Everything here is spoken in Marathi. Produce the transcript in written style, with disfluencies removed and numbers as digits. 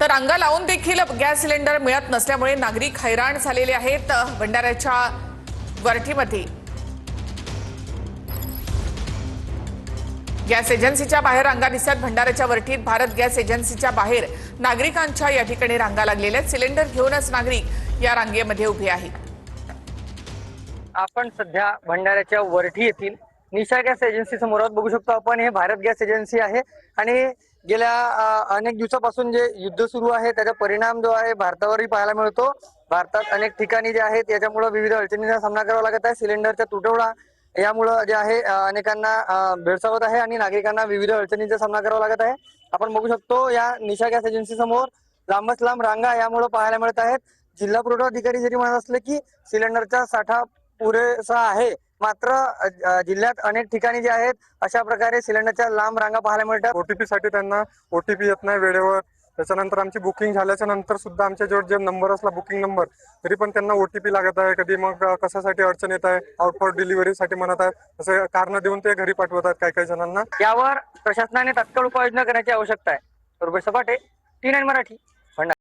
तर रांगा लावून देखील गॅस सिलेंडर मिळत नसल्यामुळे नागरिक हैराण झालेले आहेत। भंडाऱ्याच्या वरठीमध्ये गॅस एजन्सीच्या बाहेर रांगा दिसतात। भंडाऱ्याच्या वरठीत भारत गॅस एजन्सीच्या बाहेर नागरिकांच्या या ठिकाणी रांगा लागलेल्या आहेत। सिलेंडर घेऊनच नागरिक या रांगेमध्ये उभे आहेत। आपण सध्या भंडाऱ्याच्या वरठी येथील निशा गॅस एजन्सी समोर बघू शकतो आपण। हे भारत गॅस एजन्सी आहे आणि गेल्या अनेक दिवसापासून जे युद्ध सुरू आहे त्याचा परिणाम जो आहे भारतावरही पाहायला मिळतो। भारतात अनेक ठिकाणी जे आहेत याच्यामुळे विविध अडचणींचा सामना करावा लागत आहे। सिलेंडरचा तुटवडा यामुळे जे आहे अनेकांना भेडसावत आहे आणि नागरिकांना विविध अडचणींचा सामना करावा लागत आहे। आपण बघू शकतो या निशा गॅस एजन्सी समोर लांबच लांब रांगा यामुळे पाहायला मिळत आहेत। जिल्हा पुरवठा अधिकारी जरी म्हणत असले की सिलेंडरचा साठा पुरेसा आहे, मात्र जिल्ह्यात अनेक ठिकाणी जे आहेत अशा प्रकारे सिलेंडरच्या लांब रांगा पाहायला मिळतात। ओटीपी साठी त्यांना ओटीपी येत नाही वेळेवर। त्याच्यानंतर आमची बुकिंग झाल्याच्या नंतर सुद्धा आमच्या जवळ जे नंबर असला बुकिंग नंबर तरी पण त्यांना ओटीपी लागत आहे। कधी मग कशासाठी अडचण येत आहे, आउट फॉर डिलिव्हरीसाठी म्हणत आहे, असे कारण देऊन ते घरी पाठवतात काही काही जणांना। यावर प्रशासनाने तात्काळ उपाययोजना करण्याची आवश्यकता आहे। रुपेश सपाटे, T9 मराठी।